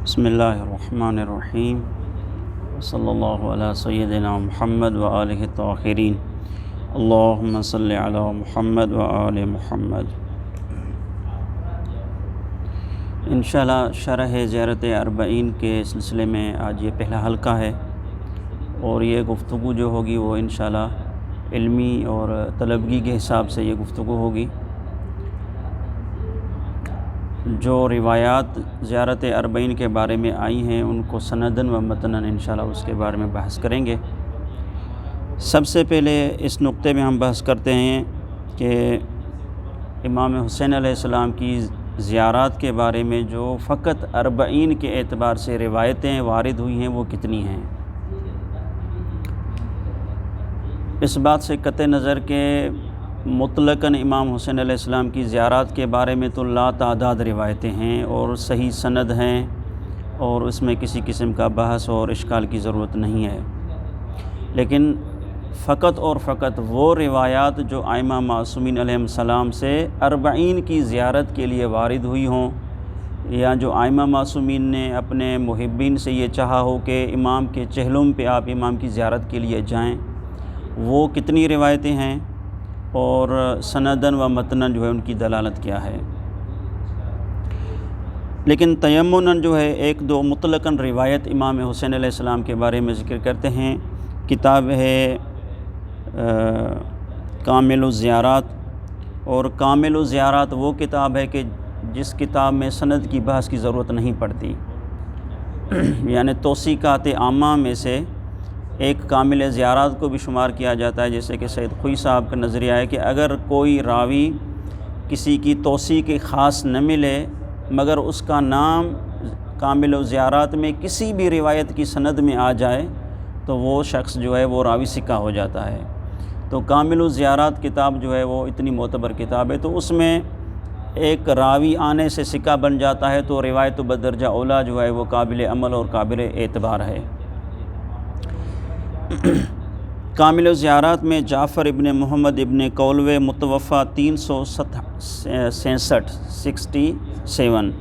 بسم اللہ الرحمن الرحیم صلی اللہ علی سیدنا محمد وآلہ الطاہرین اللہم صلی علی محمد وآل محمد۔ انشاءاللہ شرح زیارت اربعین کے سلسلے میں آج یہ پہلا حلقہ ہے، اور یہ گفتگو جو ہوگی وہ انشاءاللہ علمی اور طلبگی کے حساب سے یہ گفتگو ہوگی۔ جو روایات زیارت اربعین کے بارے میں آئی ہیں ان کو سندن و متنن انشاءاللہ اس کے بارے میں بحث کریں گے۔ سب سے پہلے اس نقطے میں ہم بحث کرتے ہیں کہ امام حسین علیہ السلام کی زیارات کے بارے میں جو فقط اربعین کے اعتبار سے روایتیں وارد ہوئی ہیں وہ کتنی ہیں۔ اس بات سے قطع نظر کہ مطلقاً امام حسین علیہ السلام کی زیارات کے بارے میں تو لا تعداد روایتیں ہیں اور صحیح سند ہیں، اور اس میں کسی قسم کا بحث اور اشکال کی ضرورت نہیں ہے، لیکن فقط اور فقط وہ روایات جو ائمہ معصومین علیہ السلام سے اربعین کی زیارت کے لیے وارد ہوئی ہوں، یا جو ائمہ معصومین نے اپنے محبین سے یہ چاہا ہو کہ امام کے چہلم پہ آپ امام کی زیارت کے لیے جائیں، وہ کتنی روایتیں ہیں اور سندن و متنن جو ہے ان کی دلالت کیا ہے۔ لیکن تیمناً جو ہے ایک دو مطلقاً روایت امام حسین علیہ السلام کے بارے میں ذکر کرتے ہیں۔ کتاب ہے کامل الزیارات، اور کامل الزیارات وہ کتاب ہے کہ جس کتاب میں سند کی بحث کی ضرورت نہیں پڑتی، یعنی توثیقات عامہ میں سے ایک کامل زیارات کو بھی شمار کیا جاتا ہے، جیسے کہ سید خوئی صاحب کا نظریہ ہے کہ اگر کوئی راوی کسی کی توثیق خاص نہ ملے مگر اس کا نام کامل الزیارات میں کسی بھی روایت کی سند میں آ جائے تو وہ شخص جو ہے وہ راوی ثقہ ہو جاتا ہے۔ تو کامل الزیارات کتاب جو ہے وہ اتنی معتبر کتاب ہے، تو اس میں ایک راوی آنے سے ثقہ بن جاتا ہے تو روایت بدرجہ اولیٰ جو ہے وہ قابل عمل اور قابل اعتبار ہے۔ کامل الزیارات میں جعفر ابن محمد ابن کولوے متوفہ 367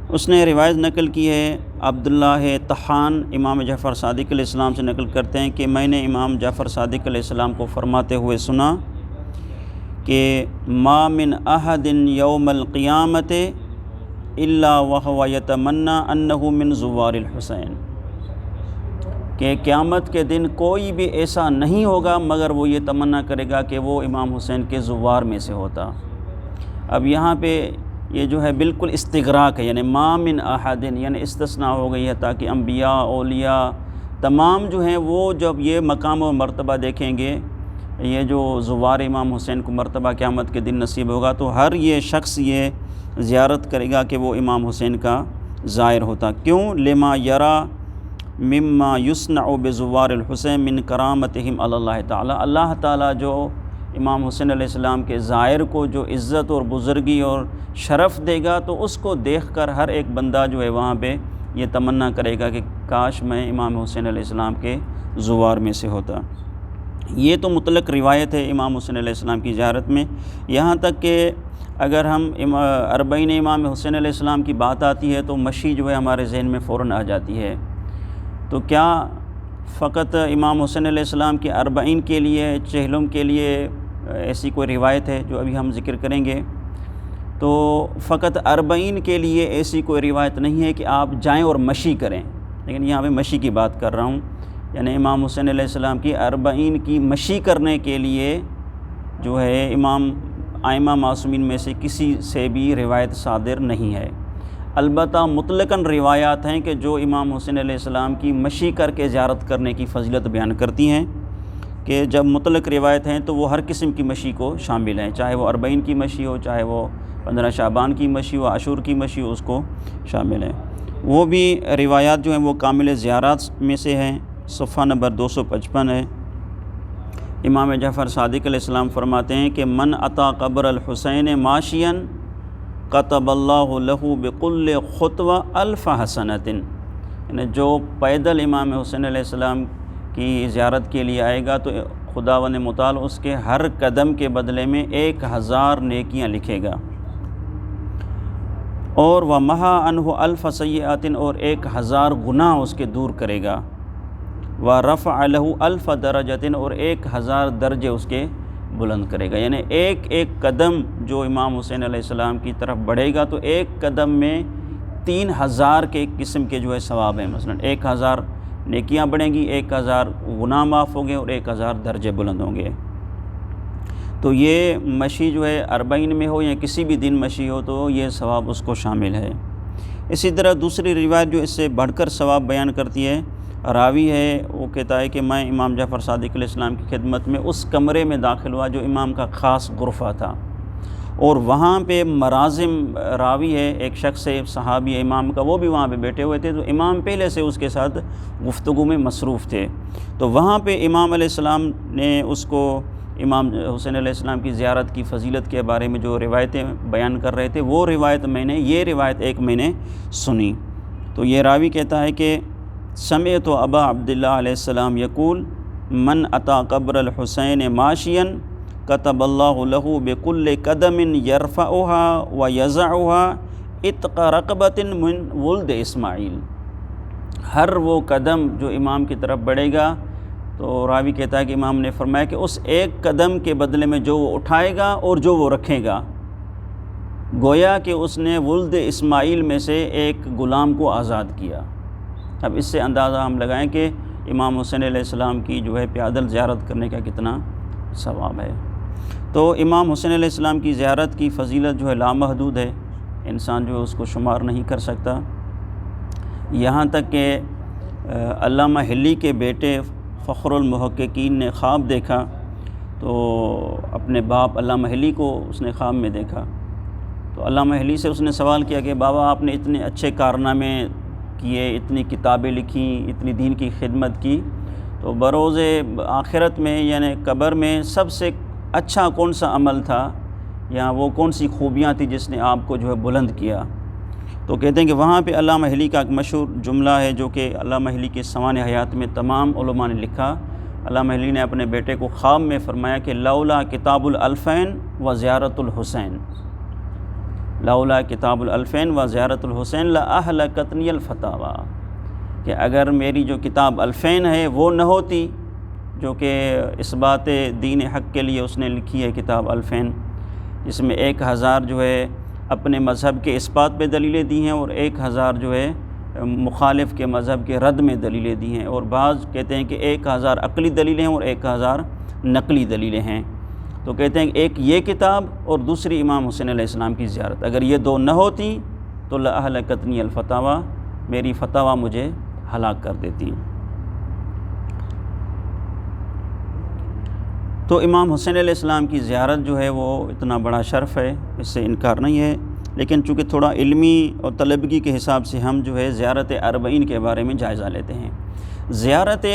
اس نے روایت نقل کی ہے۔ عبداللہ طحان امام جعفر صادق علیہ السلام سے نقل کرتے ہیں کہ میں نے امام جعفر صادق علیہ السلام کو فرماتے ہوئے سنا کہ ما من احد یوم القیامت الا وهو یتمنی انہ من زوار الحسین، کہ قیامت کے دن کوئی بھی ایسا نہیں ہوگا مگر وہ یہ تمنا کرے گا کہ وہ امام حسین کے زوار میں سے ہوتا۔ اب یہاں پہ یہ جو ہے بالکل استغراق ہے، یعنی ما من احد یعنی استثناء ہو گئی ہے، تاکہ انبیاء اولیاء تمام جو ہیں وہ جب یہ مقام و مرتبہ دیکھیں گے، یہ جو زوار امام حسین کو مرتبہ قیامت کے دن نصیب ہوگا، تو ہر یہ شخص یہ زیارت کرے گا کہ وہ امام حسین کا زائر ہوتا۔ کیوں؟ لما یرا مما یصنع بزوار الحسین من کرامتہم علی اللہ تعالی، اللہ تعالیٰ جو امام حسین علیہ السلام کے زائر کو جو عزت اور بزرگی اور شرف دے گا، تو اس کو دیکھ کر ہر ایک بندہ جو ہے وہاں پہ یہ تمنا کرے گا کہ کاش میں امام حسین علیہ السلام کے زوار میں سے ہوتا۔ یہ تو مطلق روایت ہے امام حسین علیہ السلام کی زیارت میں، یہاں تک کہ اگر ہم اربعین امام حسین علیہ السلام کی بات آتی ہے تو مشی جو ہے ہمارے ذہن میں فوراً آ جاتی ہے۔ تو کیا فقط امام حسین علیہ السلام کے اربعین کے لیے چہلم کے لیے ایسی کوئی روایت ہے جو ابھی ہم ذکر کریں گے؟ تو فقط اربعین کے لیے ایسی کوئی روایت نہیں ہے کہ آپ جائیں اور مشی کریں، لیکن یہاں پہ مشی کی بات کر رہا ہوں، یعنی امام حسین علیہ السلام کی اربعین کی مشی کرنے کے لیے جو ہے امام ائمہ معصومین میں سے کسی سے بھی روایت صادر نہیں ہے۔ البتہ مطلقاً روایات ہیں کہ جو امام حسین علیہ السلام کی مشی کر کے زیارت کرنے کی فضیلت بیان کرتی ہیں، کہ جب مطلق روایت ہیں تو وہ ہر قسم کی مشی کو شامل ہیں، چاہے وہ اربعین کی مشی ہو، چاہے وہ 15 شعبان کی مشی ہو، عاشور کی مشی ہو، اس کو شامل ہیں۔ وہ بھی روایات جو ہیں وہ کامل زیارات میں سے ہیں، صفحہ نمبر 255 ہے۔ امام جعفر صادق علیہ السلام فرماتے ہیں کہ من اتا قبر الحسین ماشیا کتب اللہ لہ بکل خطوہ الف حسنۃ، یعنی جو پیدل امام حسین علیہ السلام کی زیارت کے لیے آئے گا تو خداوند متعال اس کے ہر قدم کے بدلے میں 1000 نیکیاں لکھے گا۔ اور وَمَحَا عَنْهُ أَلْفَ سَيِّئَةٍ اور 1000 گناہ اس کے دور کرے گا، وَرَفَعَ لَهُ أَلْفَ دَرَجَةٍ اور 1000 درجے اس کے بلند کرے گا۔ یعنی ایک ایک قدم جو امام حسین علیہ السلام کی طرف بڑھے گا تو ایک قدم میں 3000 کے قسم کے جو ہے ثواب ہیں، مثلا 1000 نیکیاں بڑھیں گی، 1000 گناہ معاف ہوں گے اور 1000 درجے بلند ہوں گے۔ تو یہ مشی جو ہے 40 میں ہو یا کسی بھی دن مشی ہو تو یہ ثواب اس کو شامل ہے۔ اسی طرح دوسری روایت جو اس سے بڑھ کر ثواب بیان کرتی ہے، راوی ہے وہ کہتا ہے کہ میں امام جعفر صادق علیہ السلام کی خدمت میں اس کمرے میں داخل ہوا جو امام کا خاص غرفہ تھا، اور وہاں پہ مرازم راوی ہے ایک شخص ہے صحابی ہے امام کا، وہ بھی وہاں پہ بیٹھے ہوئے تھے، تو امام پہلے سے اس کے ساتھ گفتگو میں مصروف تھے، تو وہاں پہ امام علیہ السلام نے اس کو امام حسین علیہ السلام کی زیارت کی فضیلت کے بارے میں جو روایتیں بیان کر رہے تھے، وہ روایت یہ روایت ایک میں نے سنی۔ تو یہ راوی کہتا ہے کہ سمعت ابا عبداللہ علیہ السلام یقول من اتا قبر الحسین ماشیا کتب اللہ لہ بکل قدم یرفعها ویضعها اتق رقبۃ من ولد اسماعیل۔ ہر وہ قدم جو امام کی طرف بڑھے گا، تو راوی کہتا ہے کہ امام نے فرمایا کہ اس ایک قدم کے بدلے میں جو وہ اٹھائے گا اور جو وہ رکھے گا، گویا کہ اس نے ولد اسماعیل میں سے ایک غلام کو آزاد کیا۔ اب اس سے اندازہ ہم لگائیں کہ امام حسین علیہ السلام کی جو ہے پیادل زیارت کرنے کا کتنا ثواب ہے۔ تو امام حسین علیہ السلام کی زیارت کی فضیلت جو ہے لامحدود ہے، انسان جو ہے اس کو شمار نہیں کر سکتا۔ یہاں تک کہ علامہ حلی کے بیٹے فخر المحققین نے خواب دیکھا، تو اپنے باپ علامہ حلی کو اس نے خواب میں دیکھا، تو علامہ حلی سے اس نے سوال کیا کہ بابا آپ نے اتنے اچھے کارنامے کیے، اتنی کتابیں لکھیں، اتنی دین کی خدمت کی، تو بروز آخرت میں یعنی قبر میں سب سے اچھا کون سا عمل تھا یا وہ کون سی خوبیاں تھی جس نے آپ کو جو ہے بلند کیا؟ تو کہتے ہیں کہ وہاں پہ علامہ حلی کا ایک مشہور جملہ ہے جو کہ علامہ حلی کے سوانح حیات میں تمام علماء نے لکھا۔ علامہ حلی نے اپنے بیٹے کو خواب میں فرمایا کہ لولا کتاب الالفین و زیارت الحسین، لولا کتاب الالفین و زیارت الحسین لاہلکتنی الفتاوی، کہ اگر میری جو کتاب الفین ہے وہ نہ ہوتی، جو کہ اثبات دین حق کے لیے اس نے لکھی ہے کتاب الفین، جس میں 1000 جو ہے اپنے مذہب کے اثبات پہ دلیلیں دی ہیں اور 1000 جو ہے مخالف کے مذہب کے رد میں دلیلیں دی ہیں، اور بعض کہتے ہیں کہ 1000 عقلی دلیلیں ہیں اور 1000 نقلی دلیلیں ہیں۔ تو کہتے ہیں کہ ایک یہ کتاب اور دوسری امام حسین علیہ السلام کی زیارت، اگر یہ دو نہ ہوتی تو لأہلکتنی الفتاوی، میری فتاوی مجھے ہلاک کر دیتی۔ تو امام حسین علیہ السلام کی زیارت جو ہے وہ اتنا بڑا شرف ہے، اس سے انکار نہیں ہے، لیکن چونکہ تھوڑا علمی اور طلبگی کے حساب سے ہم جو ہے زیارت 40 کے بارے میں جائزہ لیتے ہیں۔ زیارت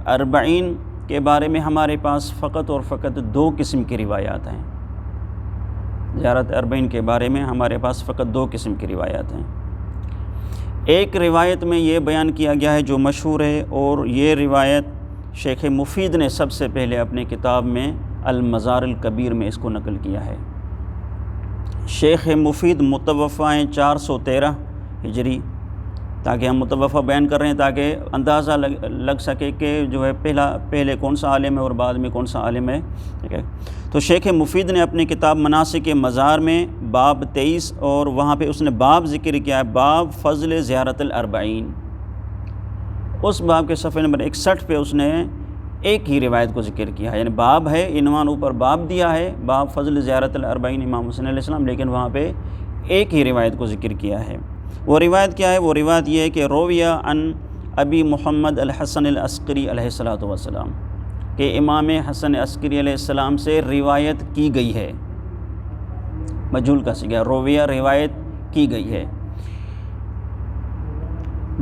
40 کے بارے میں ہمارے پاس فقط اور فقط 2 قسم کی روایات ہیں۔ زیارت 40 کے بارے میں ہمارے پاس فقط 2 قسم کی روایات ہیں۔ ایک روایت میں یہ بیان کیا گیا ہے جو مشہور ہے، اور یہ روایت شیخ مفید نے سب سے پہلے اپنے کتاب میں المزار الکبیر میں اس کو نقل کیا ہے۔ شیخ مفید متوفہ ہیں 413 ہجری، تاکہ ہم متوفہ بیان کر رہے ہیں تاکہ اندازہ لگ سکے کہ جو ہے پہلے کون سا عالم ہے اور بعد میں کون سا عالم ہے، ٹھیک ہے۔ تو شیخ مفید نے اپنے کتاب مناسک مزار میں باب 23 اور وہاں پہ اس نے باب ذکر کیا ہے، باب فضل زیارت ال40۔ اس باب کے صفحے نمبر 61 پہ اس نے ایک ہی روایت کو ذکر کیا ہے، یعنی باب ہے، عنوان اوپر باب دیا ہے، باب فضل زیارت ال40 امام حسین علیہ السلام، لیکن وہاں پہ ایک ہی روایت کو ذکر کیا ہے۔ وہ روایت کیا ہے؟ وہ روایت یہ ہے کہ رویہ عن ابی محمد الحسن العسکری علیہ الصلوۃ والسلام، کہ امام حسن عسکری علیہ السلام سے روایت کی گئی ہے، مجہول کا صیغہ رویہ، روایت کی گئی ہے۔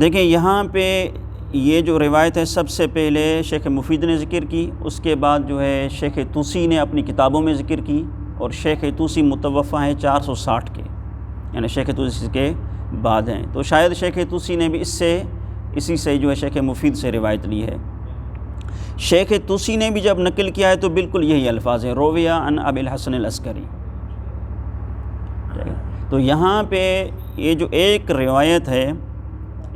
دیکھیں یہاں پہ یہ جو روایت ہے سب سے پہلے شیخ مفید نے ذکر کی، اس کے بعد جو ہے شیخ طوسی نے اپنی کتابوں میں ذکر کی، اور شیخ طوسی متوفہ ہیں 460 کے، یعنی شیخ طوسی کے بعد ہیں، تو شاید شیخ طوسی نے بھی اسی سے جو ہے شیخ مفید سے روایت لی ہے۔ شیخ طوسی نے بھی جب نقل کیا ہے تو بالکل یہی الفاظ ہیں، رویہ عن ابی الحسن العسکری۔ تو یہاں پہ یہ جو ایک روایت ہے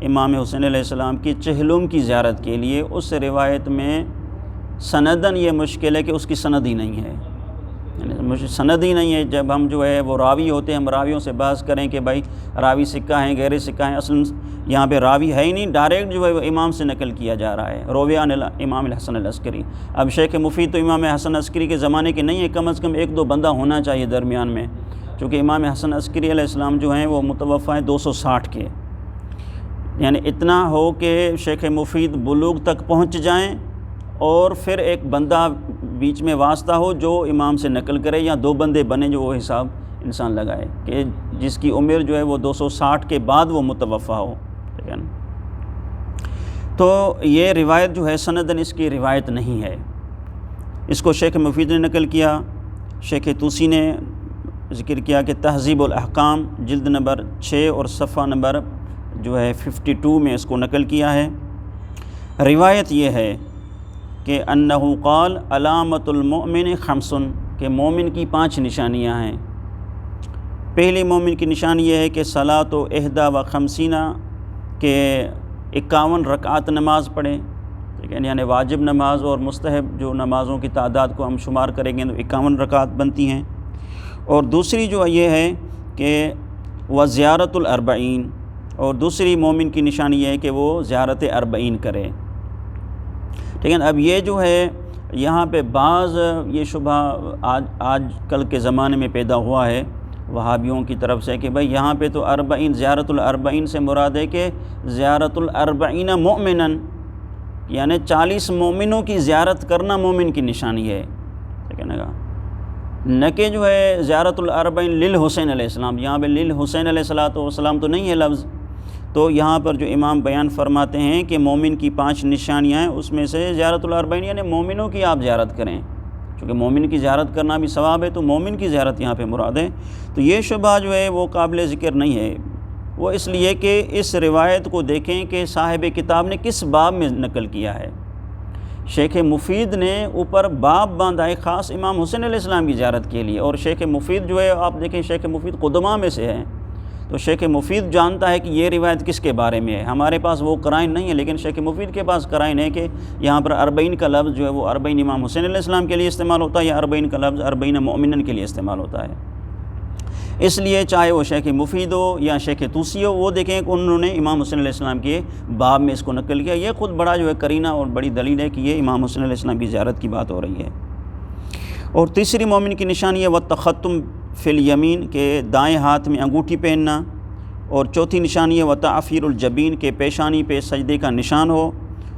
امام حسین علیہ السلام کی چہلم کی زیارت کے لیے، اس روایت میں سنداً یہ مشکل ہے کہ اس کی سند ہی نہیں ہے، یعنی سند ہی نہیں ہے۔ جب ہم جو ہے وہ راوی ہوتے ہیں، ہم راویوں سے بحث کریں کہ بھائی راوی سکہ ہیں، غیر سکہ ہیں، اصل یہاں پہ راوی ہے ہی نہیں، ڈائریکٹ جو ہے وہ امام سے نقل کیا جا رہا ہے، رویان امام الحسن العسکری۔ اب شیخ مفید تو امام حسن عسکری کے زمانے کے نہیں ہے، کم از کم ایک دو بندہ ہونا چاہیے درمیان میں، چونکہ امام حسن عسکری علیہ السلام جو ہیں وہ متوفی ہیں 260 کے، یعنی اتنا ہو کہ شیخ مفید بلوغ تک پہنچ جائیں اور پھر ایک بندہ بیچ میں واسطہ ہو جو امام سے نقل کرے، یا دو بندے بنے جو وہ حساب انسان لگائے کہ جس کی عمر جو ہے وہ 260 کے بعد وہ متوفی ہو، ٹھیک ہے نا۔ تو یہ روایت جو ہے سندن اس کی روایت نہیں ہے، اس کو شیخ مفید نے نقل کیا۔ شیخ طوسی نے ذکر کیا کہ تہذیب الاحکام جلد نمبر 6 اور صفحہ نمبر جو ہے 52 میں اس کو نقل کیا ہے۔ روایت یہ ہے کہ انہو قال علامت المؤمن خمسن، کہ مومن کی 5 نشانیاں ہیں۔ پہلی مومن کی نشانی یہ ہے کہ صلاۃ و 51 کہ 51 رکعات نماز پڑھیں، ٹھیک ہے، یعنی واجب نماز اور مستحب جو نمازوں کی تعداد کو ہم شمار کریں گے تو 51 رکعات بنتی ہیں۔ اور دوسری جو یہ ہے کہ وہ زیارت الاربعین، اور دوسری مومن کی نشانی یہ ہے کہ وہ زیارت 40 کرے، ٹھیک ہے۔ اب یہ جو ہے یہاں پہ بعض یہ شبہ آج کل کے زمانے میں پیدا ہوا ہے وہابیوں کی طرف سے کہ بھئی یہاں پہ تو 40 زیارت الاربعین سے مراد ہے کہ زیارت الاربعین مؤمنن، یعنی 40 مومنوں کی زیارت کرنا مومن کی نشانی ہے، ٹھیک ہے نا، نہ کہ جو ہے زیارت الاربعین للحسین علیہ السلام، یہاں پہ للحسین علیہ السلام تو نہیں ہے لفظ۔ تو یہاں پر جو امام بیان فرماتے ہیں کہ مومن کی 5 نشانیاں ہیں، اس میں سے زیارت الاربعین یعنی مومنوں کی آپ زیارت کریں، چونکہ مومن کی زیارت کرنا بھی ثواب ہے تو مومن کی زیارت یہاں پہ مراد ہے۔ تو یہ شبہ جو ہے وہ قابل ذکر نہیں ہے، وہ اس لیے کہ اس روایت کو دیکھیں کہ صاحب کتاب نے کس باب میں نقل کیا ہے۔ شیخ مفید نے اوپر باب باندھا ہے خاص امام حسین علیہ السلام کی زیارت کے لیے، اور شیخ مفید جو ہے آپ دیکھیں شیخ مفید قدماء میں سے ہے، تو شیخ مفید جانتا ہے کہ یہ روایت کس کے بارے میں ہے۔ ہمارے پاس وہ قرائن نہیں ہے، لیکن شیخ مفید کے پاس قرائن ہے کہ یہاں پر 40 کا لفظ جو ہے وہ 40 امام حسین علیہ السلام کے لیے استعمال ہوتا ہے، یا 40 کا لفظ 40 مؤمنین کے لیے استعمال ہوتا ہے۔ اس لیے چاہے وہ شیخ مفید ہو یا شیخ طوسی ہو، وہ دیکھیں کہ انہوں نے امام حسین علیہ السلام کے باب میں اس کو نقل کیا، یہ خود بڑا جو ہے کرینہ اور بڑی دلیل ہے کہ یہ امام حسین علیہ السلام کی زیارت کی بات ہو رہی ہے۔ اور تیسری مومن کی نشانی ہے والتختم فی الیمین، کہ دائیں ہاتھ میں انگوٹھی پہننا، اور چوتھی نشانی ہے وتعفیر الجبین، کہ پیشانی پہ سجدے کا نشان ہو،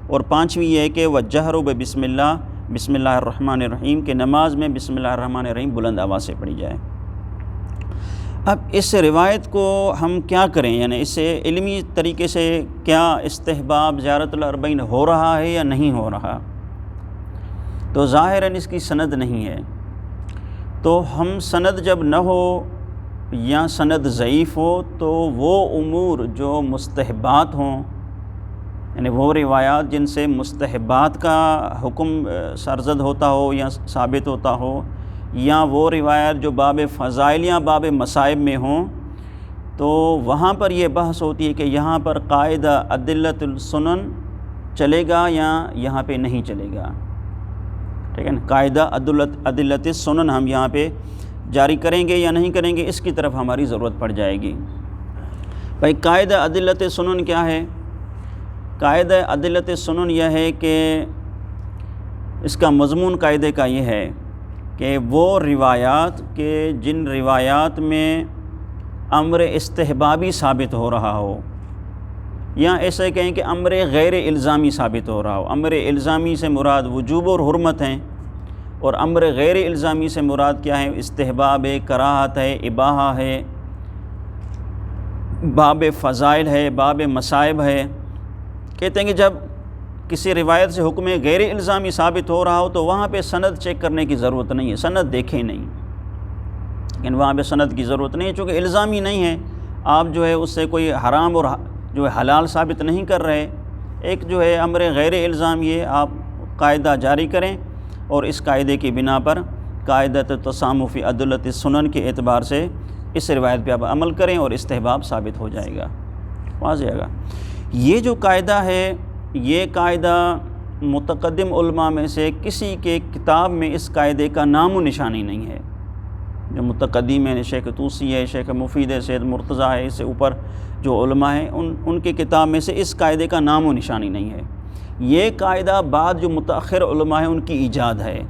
اور پانچویں یہ ہے کہ وجہر بسم اللہ بسم اللہ الرحمن الرحیم، کہ نماز میں بسم اللہ الرحمن الرحیم بلند آواز سے پڑھی جائے۔ اب اس روایت کو ہم کیا کریں، یعنی اس سے علمی طریقے سے کیا استحباب زیارت الاربعین ہو رہا ہے یا نہیں ہو رہا؟ تو ظاہراً اس کی سند نہیں ہے، تو ہم سند جب نہ ہو یا سند ضعیف ہو تو وہ امور جو مستحبات ہوں، یعنی وہ روایات جن سے مستحبات کا حکم سرزد ہوتا ہو یا ثابت ہوتا ہو، یا وہ روایات جو باب فضائل یا باب مصائب میں ہوں، تو وہاں پر یہ بحث ہوتی ہے کہ یہاں پر قاعدہ عدلۃ السنن چلے گا یا یہاں پہ نہیں چلے گا، ٹھیک ہے نا، قاعدہ عدلۃ السنن ہم یہاں پہ جاری کریں گے یا نہیں کریں گے، اس کی طرف ہماری ضرورت پڑ جائے گی۔ بھائی قاعدہ عدلۃ السنن کیا ہے؟ قاعدہ عدلۃ السنن یہ ہے کہ اس کا مضمون قاعدے کا یہ ہے کہ وہ روایات کہ جن روایات میں امر استحبابی ثابت ہو رہا ہو، یا ایسے کہیں کہ امر غیر الزامی ثابت ہو رہا ہو۔ امر الزامی سے مراد وجوب اور حرمت ہیں، اور امر غیر الزامی سے مراد کیا ہے؟ استحباب ہے، کراہت ہے، اباحہ ہے، باب فضائل ہے، باب مصائب ہے۔ کہتے ہیں کہ جب کسی روایت سے حکم غیر الزامی ثابت ہو رہا ہو تو وہاں پہ سند چیک کرنے کی ضرورت نہیں ہے، سند دیکھیں نہیں، لیکن وہاں پہ سند کی ضرورت نہیں ہے چونکہ الزامی نہیں ہے، آپ جو ہے اس سے کوئی حرام اور جو ہے حلال ثابت نہیں کر رہے۔ ایک جو ہے امر غیر الزامی ہے، آپ قاعدہ جاری کریں، اور اس قاعدے کی بنا پر قاعدۃ التسامح فی عدلۃ السنن کے اعتبار سے اس روایت پہ آپ عمل کریں اور استحباب ثابت ہو جائے گا، واضح ہے گا۔ یہ جو قاعدہ ہے، یہ قاعدہ متقدم علماء میں سے کسی کے کتاب میں اس قاعدے کا نام و نشانی نہیں ہے۔ جو متقدم ہیں، شیخ طوسی ہے، شیخ مفید ہے، سید مرتضیٰ ہے، اس سے اوپر جو علماء ہیں ان کے کتاب میں سے اس قاعدے کا نام و نشانی نہیں ہے۔ یہ قاعدہ بعد جو متأخر علماء ہیں ان کی ایجاد ہے۔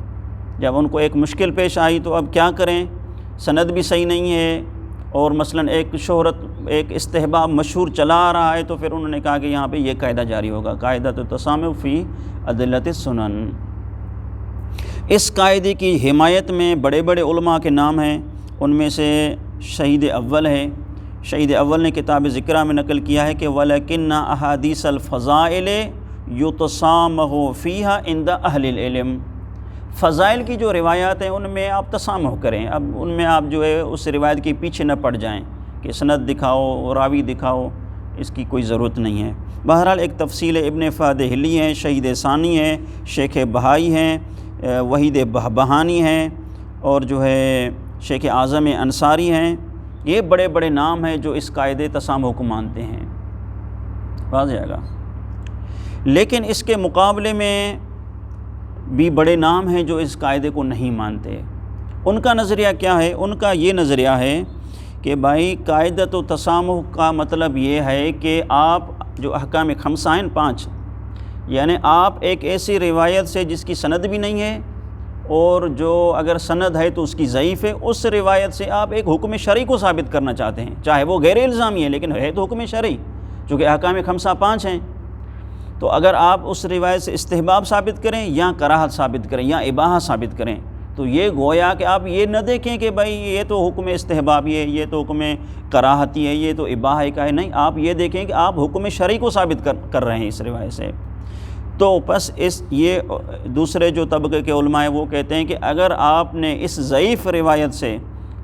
جب ان کو ایک مشکل پیش آئی تو اب کیا کریں، سند بھی صحیح نہیں ہے اور مثلا ایک شہرت، ایک استحباب مشہور چلا آ رہا ہے، تو پھر انہوں نے کہا کہ یہاں پہ یہ قاعدہ جاری ہوگا، قاعدہ التسامح فی ادلۃ السنن۔ اس قاعدے کی حمایت میں بڑے بڑے علماء کے نام ہیں، ان میں سے شہید اول ہے۔ شہید اول نے کتاب ذکرہ میں نقل کیا ہے کہ وَلَكِنَّ أَحَادِيثَ الْفَضَائِلِ يُتَسَامَحُ فِيهَا عِنْدَ أَهْلِ الْعِلْمِ۔ فضائل کی جو روایات ہیں ان میں آپ تسامح کریں، اب ان میں آپ جو ہے اس روایت کے پیچھے نہ پڑ جائیں کہ سند دکھاؤ، راوی دکھاؤ، اس کی کوئی ضرورت نہیں ہے۔ بہرحال ایک تفصیل ابن فادہلی ہیں، شہید ثانی ہیں، شیخ بہائی ہیں، وحید بہبہانی ہیں، اور جو ہے شیخ اعظم انصاری ہیں۔ یہ بڑے بڑے نام ہیں جو اس قاعدے تسامح کو مانتے ہیں، واضح ہے گا۔ لیکن اس کے مقابلے میں بھی بڑے نام ہیں جو اس قاعدے کو نہیں مانتے۔ ان کا نظریہ کیا ہے؟ ان کا یہ نظریہ ہے کہ بھائی قاعدۃ و تسامح کا مطلب یہ ہے کہ آپ جو احکام خمسہ ہیں 5، یعنی آپ ایک ایسی روایت سے جس کی سند بھی نہیں ہے اور جو اگر سند ہے تو اس کی ضعیف ہے، اس روایت سے آپ ایک حکم شرعی کو ثابت کرنا چاہتے ہیں، چاہے وہ غیر الزامی ہے لیکن ہے تو حکم شرعی، چونکہ احکام خمسہ 5 ہیں۔ تو اگر آپ اس روایت سے استحباب ثابت کریں یا کراہت ثابت کریں یا اباحہ ثابت کریں، تو یہ گویا کہ آپ یہ نہ دیکھیں کہ بھائی یہ تو حکم استحبابی ہے، یہ تو حکم کراہتی ہے، یہ تو اباحہ کا ہے، نہیں، آپ یہ دیکھیں کہ آپ حکم شرعی کو ثابت کر رہے ہیں اس روایت سے۔ تو بس یہ دوسرے جو طبقے کے علماء ہیں وہ کہتے ہیں کہ اگر آپ نے اس ضعیف روایت سے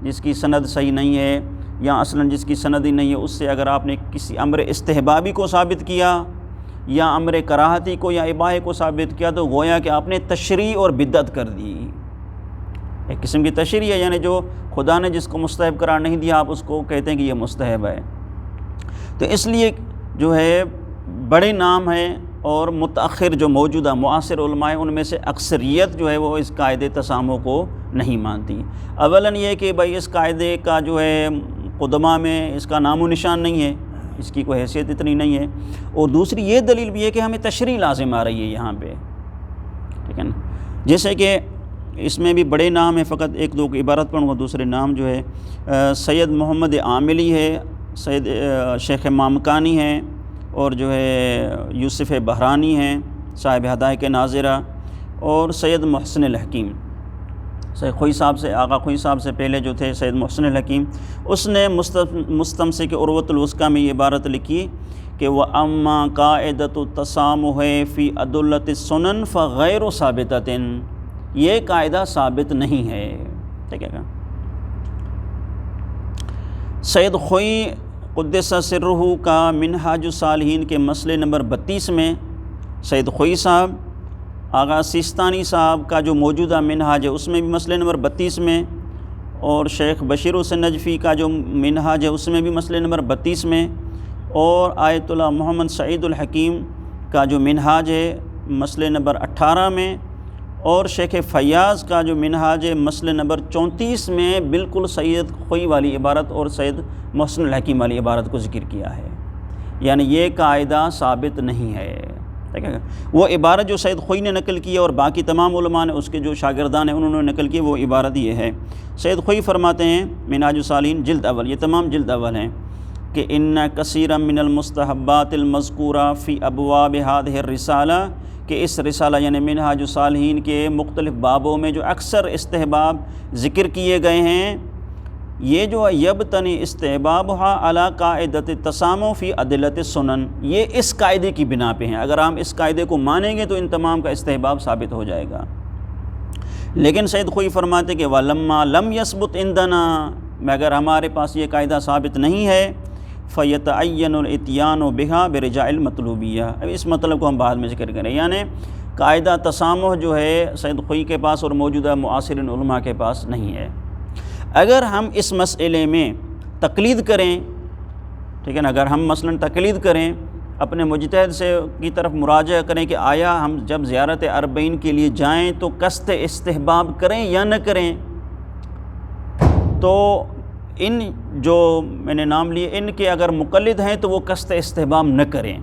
جس کی سند صحیح نہیں ہے یا اصلاً جس کی سند ہی نہیں ہے، اس سے اگر آپ نے کسی امر استحبابی کو ثابت کیا یا امر کراہتی کو یا اباحہ کو ثابت کیا، تو گویا کہ آپ نے تشریع اور بدعت کر دی۔ ایک قسم کی تشریع ہے، یعنی جو خدا نے جس کو مستحب قرار نہیں دیا آپ اس کو کہتے ہیں کہ یہ مستحب ہے۔ تو اس لیے جو ہے بڑے نام ہیں اور متأخر جو موجودہ معاصر علماء ہیں ان میں سے اکثریت جو ہے وہ اس قاعدے تسامح کو نہیں مانتی۔ اولاً یہ کہ بھائی اس قاعدے کا جو ہے قدماء میں اس کا نام و نشان نہیں ہے، اس کی کوئی حیثیت اتنی نہیں ہے، اور دوسری یہ دلیل بھی ہے کہ ہمیں تشریع لازم آ رہی ہے یہاں پہ، ٹھیک ہے نا۔ جیسے کہ اس میں بھی بڑے نام ہیں، فقط ایک دو کی عبارت پڑھوں گا۔ دوسرے نام جو ہے سید محمد عاملی ہے، سید شیخ مامکانی ہیں، اور جو ہے یوسف بحرانی ہیں صاحب ہدایق ناظرہ، اور سید محسن الحکیم۔ سید خوئی صاحب سے، آغا خوئی صاحب سے پہلے جو تھے سید محسن الحکیم، اس نے مستمسک عروۃ الوثقیٰ میں یہ عبارت لکھی کہ وَأَمَّا قَاعِدَةُ التَّسَامُحِ فِي أَدِلَّةِ السُّنَنِ فَغَيْرُ ثَابِتَةٍ، یہ قاعدہ ثابت نہیں ہے، ٹھیک ہے۔ سید خوئی قدس سرہ کا منہاج الصالحین کے مسئلے نمبر 32 میں سید خوئی صاحب، آغا سیستانی صاحب کا جو موجودہ منہاج ہے اس میں بھی مسئلے نمبر 32 میں، اور شیخ بشیر حسین نجفی کا جو منہاج ہے اس میں بھی مسئلے نمبر 32 میں، اور آیت اللہ محمد سعید الحکیم کا جو منہاج ہے مسئلے نمبر 18 میں، اور شیخ فیاض کا جو منہاج ہے مسئلے نمبر 34 میں بالکل سید خوئی والی عبارت اور سید محسن الحکیم والی عبارت کو ذکر کیا ہے، یعنی یہ قاعدہ ثابت نہیں ہے، ٹھیک ہے۔ وہ عبارت جو سید خوئی نے نقل کی ہے اور باقی تمام علماء نے، اس کے جو شاگردان ہیں انہوں نے نقل کی، وہ عبارت یہ ہے۔ سید خوئی فرماتے ہیں منہاج الصالحین جلد اول، یہ تمام جلد اول ہیں، کہ ان کثیرا من المستحبات المذکورہ فی ابواب هذه الرسالہ، کہ اس رسالہ یعنی منہاج الصالحین کے مختلف بابوں میں جو اکثر استحباب ذکر کیے گئے ہیں، یہ جو یبتنی استحبابھا علی قاعدۃ التسامح فی ادلۃ السنن، یہ اس قاعدے کی بنا پہ ہیں۔ اگر ہم اس قاعدے کو مانیں گے تو ان تمام کا استحباب ثابت ہو جائے گا۔ لیکن سید خوئی فرماتے کہ وَلَمَّا لَمْ يَثْبُتْ عِنْدَنَا، مگر ہمارے پاس یہ قاعدہ ثابت نہیں ہے، فَيَتَعَيَّنُ الْإِتْيَانُ بِهَا بِرِجَاءِ الْمَطْلُوبِيَّہ۔ اب اس مطلب کو ہم بعد میں ذکر کریں، یعنی قاعدہ تسامح جو ہے سید خوئی کے پاس اور موجودہ معاصرین علماء کے پاس نہیں ہے۔ اگر ہم اس مسئلے میں تقلید کریں، ٹھیک ہے نا، اگر ہم مثلا تقلید کریں اپنے مجتہد سے کی طرف مراجعہ کریں کہ آیا ہم جب زیارت اربعین کے لیے جائیں تو قصد استحباب کریں یا نہ کریں، تو ان جو میں نے نام لیے ان کے اگر مقلد ہیں تو وہ قصد استحباب نہ کریں،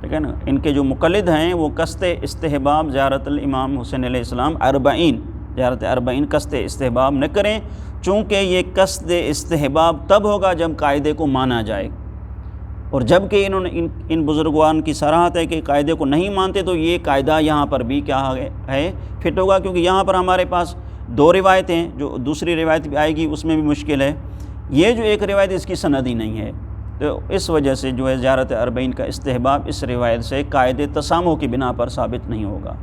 ٹھیک ہے نا، ان کے جو مقلد ہیں وہ قصد استحباب زیارت الامام حسین علیہ السلام اربعین، زیارت اربعین قصد استحباب نہ کریں، چونکہ یہ قصد استحباب تب ہوگا جب قاعدے کو مانا جائے، اور جب کہ انہوں نے ان بزرگوان کی صراحت ہے کہ قاعدے کو نہیں مانتے تو یہ قاعدہ یہاں پر بھی کیا ہے فٹ ہوگا، کیونکہ یہاں پر ہمارے پاس دو روایتیں، جو دوسری روایت بھی آئے گی اس میں بھی مشکل ہے، یہ جو ایک روایت اس کی سند ہی نہیں ہے، تو اس وجہ سے جو ہے زیارت اربعین کا استحباب اس روایت سے قاعدے تسامح کی بنا پر ثابت نہیں ہوگا۔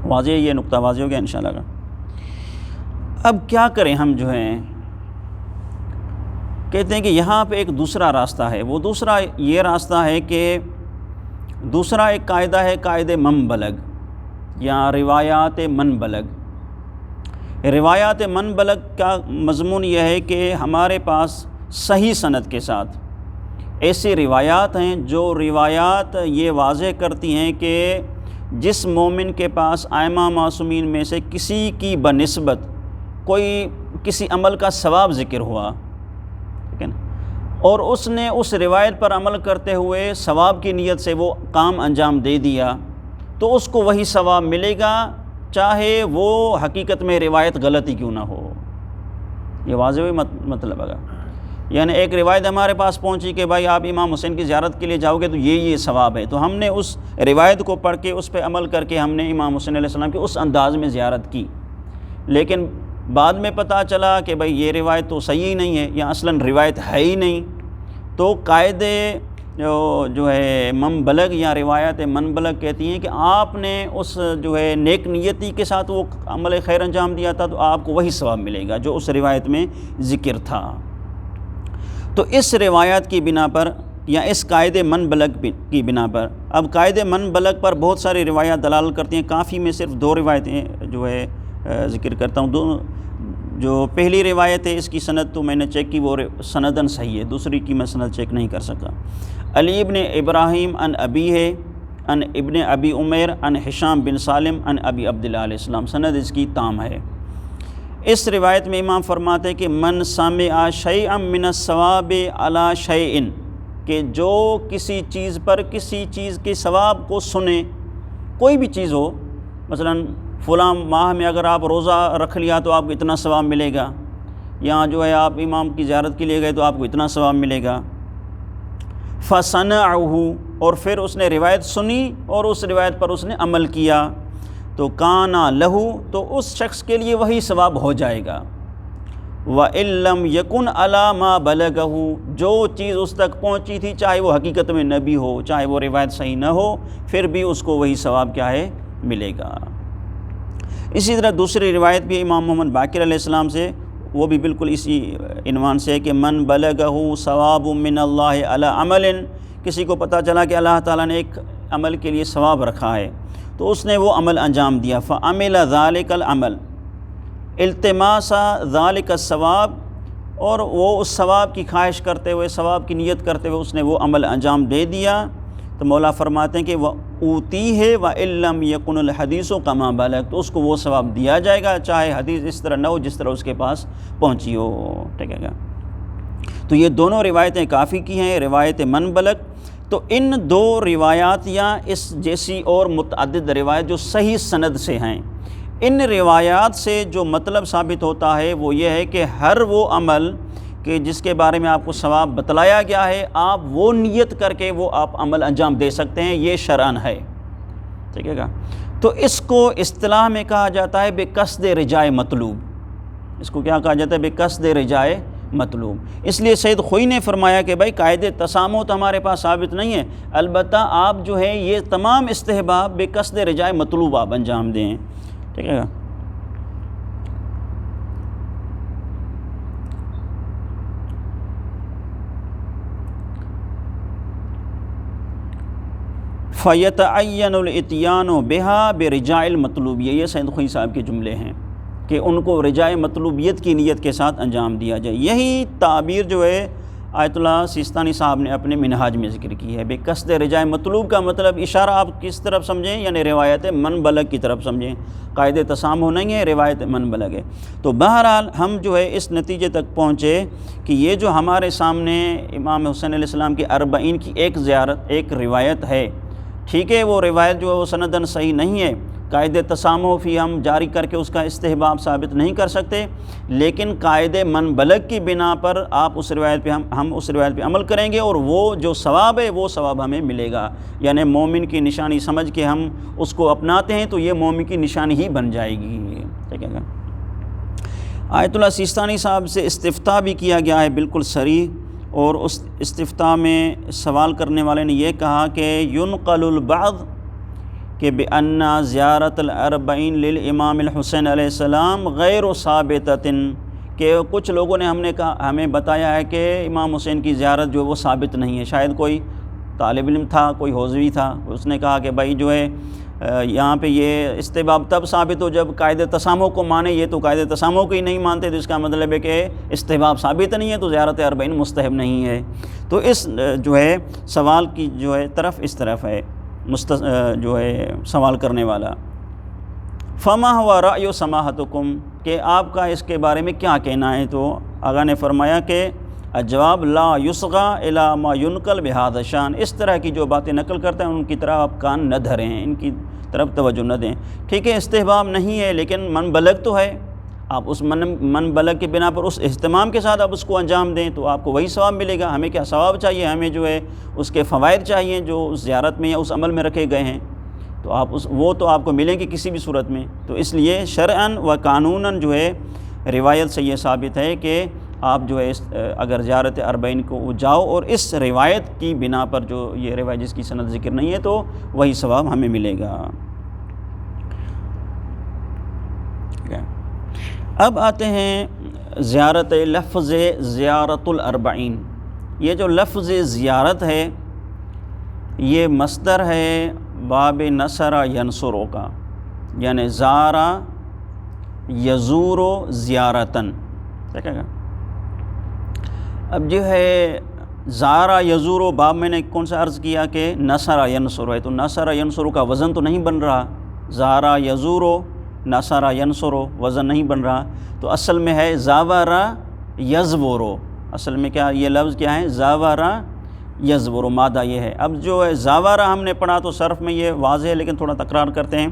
واضح یہ نقطہ واضح ہو گیا انشاءاللہ۔ اب کیا کریں ہم جو ہیں، کہتے ہیں کہ یہاں پہ ایک دوسرا راستہ ہے، وہ دوسرا یہ راستہ ہے کہ دوسرا ایک قاعدہ ہے قاعدہ منبلغ یا روایات منبلغ۔ روایات منبلغ کا مضمون یہ ہے کہ ہمارے پاس صحیح سند کے ساتھ ایسی روایات ہیں جو روایات یہ واضح کرتی ہیں کہ جس مومن کے پاس ائمہ معصومین میں سے کسی کی بنسبت کوئی کسی عمل کا ثواب ذکر ہوا، ٹھیک ہے نا، اور اس نے اس روایت پر عمل کرتے ہوئے ثواب کی نیت سے وہ کام انجام دے دیا تو اس کو وہی ثواب ملے گا، چاہے وہ حقیقت میں روایت غلطی کیوں نہ ہو۔ یہ واضح ہوئی مطلب ہے، یعنی ایک روایت ہمارے پاس پہنچی کہ بھائی آپ امام حسین کی زیارت کے لیے جاؤ گے تو یہ ثواب ہے، تو ہم نے اس روایت کو پڑھ کے اس پہ عمل کر کے ہم نے امام حسین علیہ السلام کے اس انداز میں زیارت کی، لیکن بعد میں پتہ چلا کہ بھائی یہ روایت تو صحیح نہیں ہے یا اصلاً روایت ہے ہی نہیں، تو قاعدے جو ہے منبلغ یا روایت منبلغ کہتی ہیں کہ آپ نے اس جو ہے نیک نیتی کے ساتھ وہ عمل خیر انجام دیا تھا تو آپ کو وہی ثواب ملے گا جو اس روایت میں ذکر تھا۔ تو اس روایت کی بنا پر یا اس قاعدے منبلغ کی بنا پر، اب قاعدے منبلغ پر بہت ساری روایات دلالت کرتی ہیں، کافی میں صرف دو روایتیں جو ہے ذکر کرتا ہوں۔ جو پہلی روایت ہے اس کی سند تو میں نے چیک کی، وہ سندن صحیح ہے، دوسری کی میں سند چیک نہیں کر سکا۔ علی ابن ابراہیم ان ابی ہے ان ابن ابی عمیر ان ہشام بن سالم ان ابی عبداللہ علیہ السلام، سند اس کی تام ہے۔ اس روایت میں امام فرماتے ہیں کہ من سمع شیئا من الثواب علی شیء، کہ جو کسی چیز پر کسی چیز کے ثواب کو سنے، کوئی بھی چیز ہو، مثلا فلاں ماہ میں اگر آپ روزہ رکھ لیا تو آپ کو اتنا ثواب ملے گا، یا جو ہے آپ امام کی زیارت کے لیے گئے تو آپ کو اتنا ثواب ملے گا، فَصَنَعُهُ، اور پھر اس نے روایت سنی اور اس روایت پر اس نے عمل کیا، تو کانا لہو، تو اس شخص کے لیے وہی ثواب ہو جائے گا۔ وَإِن لَّمْ يَكُنْ عَلَىٰ مَا بَلَغَهُ، جو چیز اس تک پہنچی تھی چاہے وہ حقیقت میں نبی ہو، چاہے وہ روایت صحیح نہ ہو، پھر بھی اس کو وہی ثواب کیا ہے ملے گا۔ اسی طرح دوسری روایت بھی امام محمد باقر علیہ السلام سے، وہ بھی بالکل اسی عنوان سے ہے کہ من بلغہ ثواب من اللہ علی عمل، کسی کو پتہ چلا کہ اللہ تعالیٰ نے ایک عمل کے لیے ثواب رکھا ہے تو اس نے وہ عمل انجام دیا، فعمل ذلک العمل التماس ذلک الثواب، اور وہ اس ثواب کی خواہش کرتے ہوئے، ثواب کی نیت کرتے ہوئے اس نے وہ عمل انجام دے دیا، تو مولا فرماتے ہیں کہ وہ اوتی ہے وَإِن لَّمْ يَكُنِ الْحَدِيثُ كَمَا بَلَغَ، تو اس کو وہ ثواب دیا جائے گا چاہے حدیث اس طرح نہ ہو جس طرح اس کے پاس پہنچی ہو، ٹھیک ہے گا۔ تو یہ دونوں روایتیں کافی کی ہیں، روایت منبلغ، تو ان دو روایات یا اس جیسی اور متعدد روایت جو صحیح سند سے ہیں، ان روایات سے جو مطلب ثابت ہوتا ہے وہ یہ ہے کہ ہر وہ عمل کہ جس کے بارے میں آپ کو ثواب بتلایا گیا ہے، آپ وہ نیت کر کے وہ آپ عمل انجام دے سکتے ہیں، یہ شرعاً ہے، ٹھیک ہے گا۔ تو اس کو اصطلاح میں کہا جاتا ہے بے قصد رجائے مطلوب، اس کو کیا کہا جاتا ہے؟ بے قصد رجائے مطلوب۔ اس لیے سید خوئی نے فرمایا کہ بھائی قاعدے تسامح تو ہمارے پاس ثابت نہیں ہے، البتہ آپ جو ہے یہ تمام استحباب بے قصد رجائے مطلوب آپ انجام دیں، ٹھیک ہے گا۔ فَيَتَعَيَّنُ الْإِتْيَانُ بِهَا بِرِجَاءِ الْمَطْلُوبِ، یہ سید خوئی صاحب کے جملے ہیں کہ ان کو رجائے مطلوبیت کی نیت کے ساتھ انجام دیا جائے۔ یہی تعبیر جو ہے آیت اللہ سیستانی صاحب نے اپنے منہاج میں ذکر کی ہے۔ بے قصد رجائے مطلوب کا مطلب اشارہ آپ کس طرف سمجھیں، یعنی روایت من بلغ کی طرف سمجھیں، قاعدہ تسامح نہیں ہے، روایت من بلغ ہے۔ تو بہرحال ہم جو ہے اس نتیجے تک پہنچے کہ یہ جو ہمارے سامنے امام حسین علیہ السلام کی 40 کی ایک روایت ہے، ٹھیک ہے، وہ روایت جو ہے وہ سندن صحیح نہیں ہے، قاعدہ تسامح فی ہم جاری کر کے اس کا استحباب ثابت نہیں کر سکتے، لیکن قاعدہ من بلغ کی بنا پر آپ اس روایت پہ ہم اس روایت پہ عمل کریں گے، اور وہ جو ثواب ہے وہ ثواب ہمیں ملے گا۔ یعنی مومن کی نشانی سمجھ کے ہم اس کو اپناتے ہیں تو یہ مومن کی نشانی ہی بن جائے گی، ٹھیک ہے۔ آیت اللہ سیستانی صاحب سے استفتاء بھی کیا گیا ہے بالکل صریح، اور اس استفتاء میں سوال کرنے والے نے یہ کہا کہ ينقل البعض کہ بأن زیارت الاربعین للامام الحسین علیہ السلام غیر ثابتۃ، کہ کچھ لوگوں نے ہمیں بتایا ہے کہ امام حسین کی زیارت جو وہ ثابت نہیں ہے۔ شاید کوئی طالب علم تھا، کوئی حوزوی تھا، اس نے کہا کہ بھائی جو ہے یہاں پہ یہ استحباب تب ثابت ہو جب قاعدہ تسامح کو مانے، یہ تو قاعدہ تسامح کو ہی نہیں مانتے، تو اس کا مطلب ہے کہ استحباب ثابت نہیں ہے، تو زیارت اربعین مستحب نہیں ہے۔ تو اس جو ہے سوال کی جو ہے طرف اس طرف ہے جو ہے سوال کرنے والا، فما ہوا رأی سماحتکم، کہ آپ کا اس کے بارے میں کیا کہنا ہے؟ تو آقا نے فرمایا کہ الجواب لا یصغى الی ما ینقل بہذا الشان، اس طرح کی جو باتیں نقل کرتے ہیں ان کی طرف آپ کان نہ دھریں، ان کی طرف توجہ نہ دیں۔ ٹھیک ہے، استحباب نہیں ہے، لیکن من بلغ تو ہے، آپ اس من بلغ کے بنا پر اس اہتمام کے ساتھ آپ اس کو انجام دیں تو آپ کو وہی ثواب ملے گا۔ ہمیں کیا ثواب چاہیے؟ ہمیں جو ہے اس کے فوائد چاہیے جو اس زیارت میں یا اس عمل میں رکھے گئے ہیں، تو وہ تو آپ کو ملیں گے کسی بھی صورت میں۔ تو اس لیے شرعاً و قانوناً جو ہے روایت سے یہ ثابت ہے کہ آپ جو ہے اگر زیارت اربعین کو جاؤ اور اس روایت کی بنا پر، جو یہ روایت جس کی سند ذکر نہیں ہے، تو وہی ثواب ہمیں ملے گا۔ اب آتے ہیں زیارت، لفظ زیارت الاربعین۔ یہ جو لفظ زیارت ہے یہ مصدر ہے باب نصر ینصرو کا، یعنی زارا یزورو زیارتن، ٹھیک ہے۔ اب جو ہے زارا یزورو باب میں نے کون سا عرض کیا کہ نصر ینصرو ہے، تو نصر ینصرو کا وزن تو نہیں بن رہا، زارا یزورو نصر ینصرو وزن نہیں بن رہا، تو اصل میں ہے زاورا یزورو، اصل میں کیا یہ لفظ کیا ہے؟ زاورا یزورو، مادہ یہ ہے۔ اب جو ہے زاورا ہم نے پڑھا تو صرف میں یہ واضح ہے، لیکن تھوڑا تکرار کرتے ہیں۔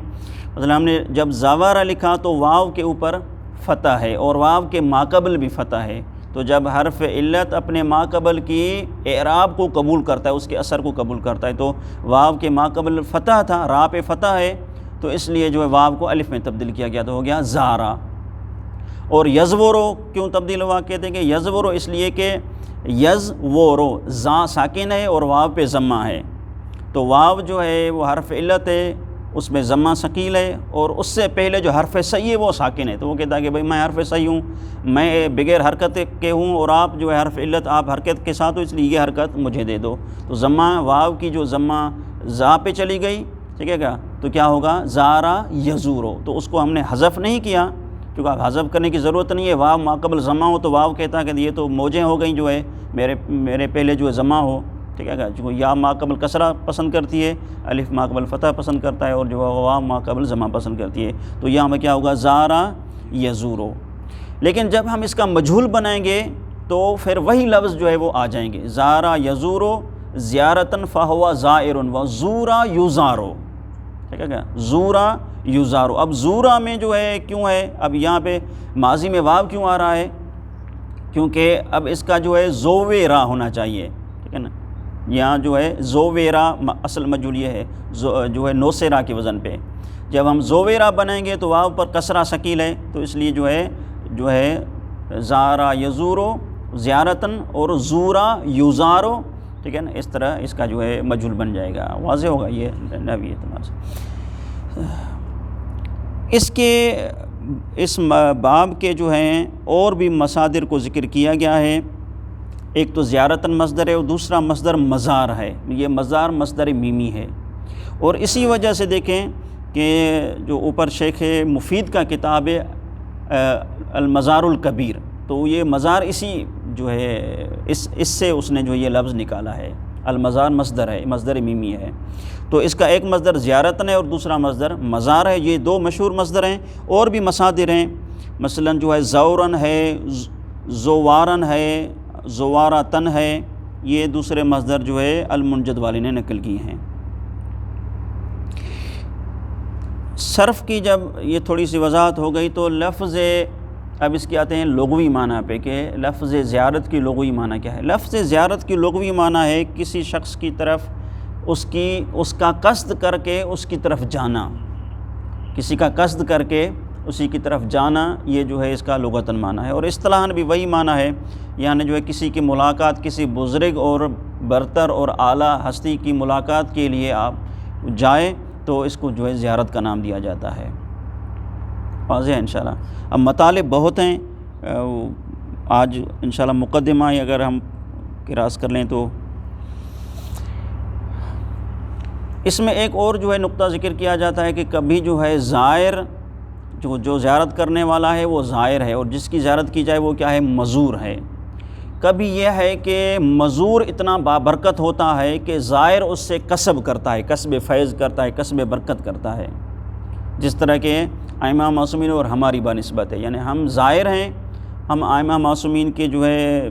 مثلا ہم نے جب زاورا لکھا تو واو کے اوپر فتح ہے اور واو کے ماقبل بھی فتح ہے، تو جب حرف علت اپنے ماقبل کی اعراب کو قبول کرتا ہے، اس کے اثر کو قبول کرتا ہے، تو واو کے ماقبل فتح تھا، را پہ فتح ہے، تو اس لیے جو ہے واو کو الف میں تبدیل کیا گیا، تو ہو گیا زارا۔ اور یزورو کیوں تبدیل ہوا کہتے ہیں کہ یزورو اس لیے کہ یزورو زا ساکن ہے اور واو پہ ضمہ ہے، تو واو جو ہے وہ حرف علت ہے، اس میں ضمہ ثقیل ہے، اور اس سے پہلے جو حرف صحیح ہے وہ ساکن ہے، تو وہ کہتا ہے کہ بھئی میں حرف صحیح ہوں، میں بغیر حرکت کے ہوں، اور آپ جو ہے حرف علت آپ حرکت کے ساتھ ہو، اس لیے یہ حرکت مجھے دے دو، تو ضمہ واو کی جو ضمہ زا پہ چلی گئی، ٹھیک ہے کیا، تو کیا ہوگا؟ زارا یزورو، تو اس کو ہم نے حذف نہیں کیا، کیونکہ آپ حذف کرنے کی ضرورت نہیں ہے، واو ماقبل ضمہ ہو تو واو کہتا ہے کہ یہ تو موجیں ہو گئیں جو ہے میرے پہلے جو ہے ضمہ ہو، ٹھیک ہے، جو یا ماقبل کسرہ پسند کرتی ہے، الف ماقبل فتح پسند کرتا ہے، اور جو واو ماقبل ضمہ پسند کرتی ہے، تو یہاں میں کیا ہوگا؟ زارا یزورو۔ لیکن جب ہم اس کا مجہول بنائیں گے تو پھر وہی لفظ جو ہے وہ آ جائیں گے، زارا یزورو زیارتن فہوا زائر و زورا یزارو، ٹھیک ہے کیا، زورا یزارو۔ اب زورا میں جو ہے کیوں ہے، اب یہاں پہ ماضی میں واو کیوں آ رہا ہے؟ کیونکہ اب اس کا جو ہے زویرا ہونا چاہیے، ٹھیک ہے نا، یہاں جو ہے زویرا اصل مجہول یہ ہے جو ہے نوسیرا کے وزن پہ، جب ہم زویرا بنائیں گے تو واو پر کسرہ ثقیل ہے، تو اس لیے جو ہے زارا یزورو زیارتن اور زورا یزارو، ٹھیک ہے نا، اس طرح اس کا جو ہے مجہول بن جائے گا، واضح ہوگا یہ نحوی اعتبار سے۔ اس باب کے جو ہیں اور بھی مصادر کو ذکر کیا گیا ہے، ایک تو زیارتن مصدر ہے اور دوسرا مصدر مزار ہے، یہ مزار مصدر میمی ہے، اور اسی وجہ سے دیکھیں کہ جو اوپر شیخ مفید کا کتاب ہے المزار الکبیر، تو یہ مزار اسی جو ہے اس سے اس نے جو یہ لفظ نکالا ہے۔ المزار مصدر ہے، مصدر میمی ہے، تو اس کا ایک مصدر زیارتن ہے اور دوسرا مصدر مزار ہے۔ یہ دو مشہور مصدر ہیں، اور بھی مصادر ہیں، مثلا جو ہے زورن ہے، زوارن ہے، زوارتن ہے، یہ دوسرے مصدر جو ہے المنجد والی نے نقل کیے ہیں۔ صرف کی جب یہ تھوڑی سی وضاحت ہو گئی تو لفظ اب اس کے آتے ہیں لغوی معنی پہ کہ لفظ زیارت کی لغوی معنی کیا ہے۔ لفظ زیارت کی لغوی معنی ہے کسی شخص کی طرف اس کا قصد کر کے اس کی طرف جانا، کسی کا قصد کر کے اسی کی طرف جانا، یہ جو ہے اس کا لغتاً معنی ہے، اور اصطلاحاً بھی وہی معنی ہے، یعنی جو ہے کسی کی ملاقات، کسی بزرگ اور برتر اور اعلیٰ ہستی کی ملاقات کے لیے آپ جائیں تو اس کو جو ہے زیارت کا نام دیا جاتا ہے۔ واضح ہے انشاءاللہ۔ اب مطالب بہت ہیں، آج انشاءاللہ مقدمہ اگر ہم قراءت کر لیں تو اس میں ایک اور جو ہے نقطہ ذکر کیا جاتا ہے کہ کبھی جو ہے زائر جو زیارت کرنے والا ہے وہ زائر ہے، اور جس کی زیارت کی جائے وہ کیا ہے، مزور ہے۔ کبھی یہ ہے کہ مزور اتنا بابرکت ہوتا ہے کہ زائر اس سے کسب کرتا ہے، کسب فیض کرتا ہے، کسب برکت کرتا ہے، جس طرح کہ ائمہ معصومین اور ہماری بنسبت ہے، یعنی ہم زائر ہیں، ہم ائمہ معصومین کے جو ہے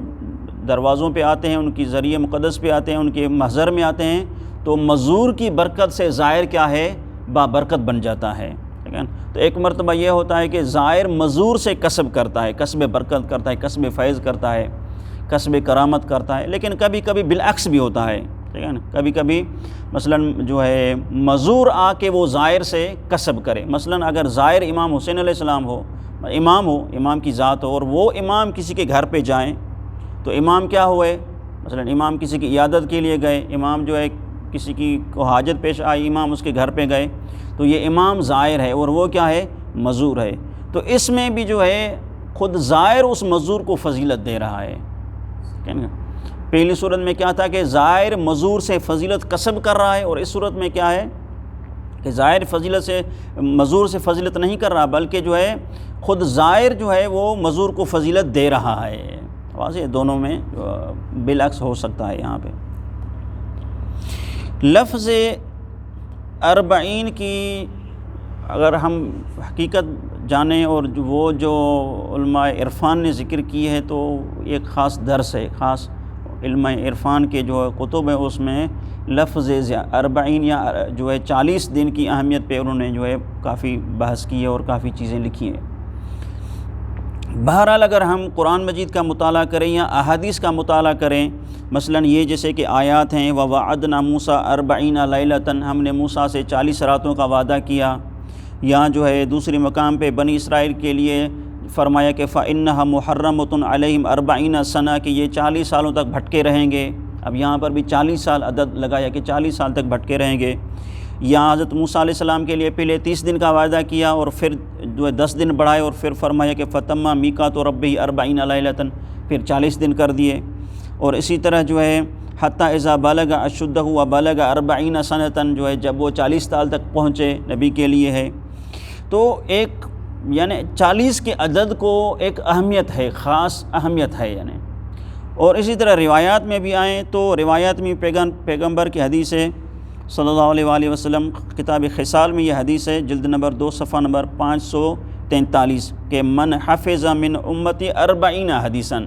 دروازوں پہ آتے ہیں، ان کی ذریعہ مقدس پہ آتے ہیں، ان کے محضر میں آتے ہیں، تو مزور کی برکت سے زائر کیا ہے، بابرکت بن جاتا ہے۔ تو ایک مرتبہ یہ ہوتا ہے کہ زائر مزور سے کسب کرتا ہے، کسب برکت کرتا ہے، کسب فیض کرتا ہے، کسب کرامت کرتا ہے، لیکن کبھی کبھی بالعکس بھی ہوتا ہے، ٹھیک ہے نا، کبھی کبھی مثلا جو ہے مزور آ کے وہ زائر سے کسب کرے۔ مثلا اگر زائر امام حسین علیہ السلام ہو، امام کی ذات ہو، اور وہ امام کسی کے گھر پہ جائیں تو امام کیا ہوئے، مثلا امام کسی کی عیادت کے لیے گئے، امام جو ہے کسی کی کو حاجت پیش آئی، امام اس کے گھر پہ گئے، تو یہ امام زائر ہے اور وہ کیا ہے، مزور ہے۔ تو اس میں بھی جو ہے خود زائر اس مزور کو فضیلت دے رہا ہے۔ پہلی صورت میں کیا تھا کہ زائر مزور سے فضیلت کسب کر رہا ہے، اور اس صورت میں کیا ہے کہ زائر مزور سے فضیلت نہیں کر رہا، بلکہ جو ہے خود زائر جو ہے وہ مزور کو فضیلت دے رہا ہے۔ واضح، دونوں میں بالعکس ہو سکتا ہے۔ یہاں پہ لفظ اربعین کی اگر ہم حقیقت جانیں اور وہ جو علماء عرفان نے ذکر کی ہے تو ایک خاص درس ہے، خاص علم عرفان کے جو کتب ہیں اس میں لفظ اربعین یا جو ہے 40 دن کی اہمیت پہ انہوں نے جو ہے کافی بحث کی ہے اور کافی چیزیں لکھی ہیں۔ بہرحال اگر ہم قرآن مجید کا مطالعہ کریں یا احادیث کا مطالعہ کریں، مثلا یہ جیسے کہ آیات ہیں وَوَعَدْنَا مُوسَىٰ 40 لَيْلَةً، ہم نے موسیٰ سے 40 راتوں کا وعدہ کیا، یا جو ہے دوسری مقام پہ بنی اسرائیل کے لیے فرمایا کہ فَإِنَّهَا مُحَرَّمَةٌ عَلَيْهِمْ 40 سنہ، کہ یہ 40 سالوں تک بھٹکے رہیں گے۔ اب یہاں پر بھی 40 سال عدد لگایا کہ 40 سال تک بھٹکے رہیں گے۔ یا حضرت موسیٰ علیہ السلام کے لیے پہلے 30 دن کا وعدہ کیا اور پھر جو ہے 10 دن بڑھائے، اور پھر فرمایا کہ فَتَمَّ مِيقَاتُ رَبِّهِ 40 لَيْلَةً، پھر 40 دن کر دیے۔ اور اسی طرح جو ہے حتیٰ اذا بلغ اشدہ وبلغ 40 سنۃ، جو ہے جب وہ 40 سال تک پہنچے نبی کے لیے ہے، تو ایک یعنی 40 کے عدد کو ایک اہمیت ہے، خاص اہمیت ہے یعنی۔ اور اسی طرح روایات میں بھی آئیں تو روایات میں پیغمبر کی حدیث ہے صلی اللہ علیہ وآلہ وسلم، کتاب خصال میں یہ حدیث ہے، جلد نمبر 2 صفحہ نمبر 543 کہ من حفظ من امتی 40 حدیثاً،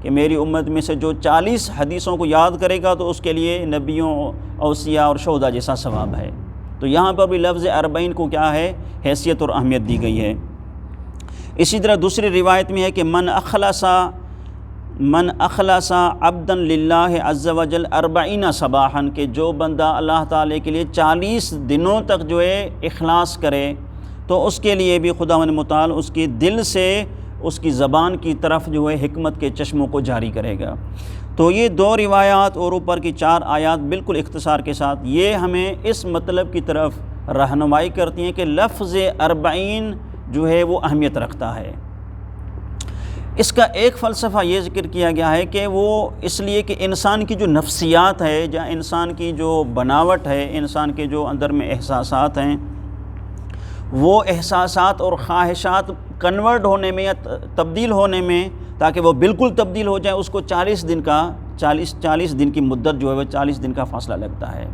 کہ میری امت میں سے جو 40 حدیثوں کو یاد کرے گا تو اس کے لیے نبیوں، اوصیاء اور شہداء جیسا ثواب ہے۔ تو یہاں پر بھی لفظ 40 کو کیا ہے، حیثیت اور اہمیت دی گئی ہے۔ اسی طرح دوسری روایت میں ہے کہ من اخلص عبدا للہ عز وجل 40 صباحا، کہ جو بندہ اللہ تعالیٰ کے لیے 40 دنوں تک جو ہے اخلاص کرے تو اس کے لیے بھی خداوند متعال اس کے دل سے اس کی زبان کی طرف جو ہے حکمت کے چشموں کو جاری کرے گا۔ تو یہ 2 روایات اور اوپر کی 4 آیات بالکل اختصار کے ساتھ یہ ہمیں اس مطلب کی طرف رہنمائی کرتی ہیں کہ لفظ 40 جو ہے وہ اہمیت رکھتا ہے۔ اس کا ایک فلسفہ یہ ذکر کیا گیا ہے کہ وہ اس لیے کہ انسان کی جو نفسیات ہے یا انسان کی جو بناوٹ ہے، انسان کے جو اندر میں احساسات ہیں، وہ احساسات اور خواہشات کنورٹ ہونے میں یا تبدیل ہونے میں، تاکہ وہ بالکل تبدیل ہو جائے، اس کو 40 دن کی مدت جو ہے وہ 40 دن کا فاصلہ لگتا ہے۔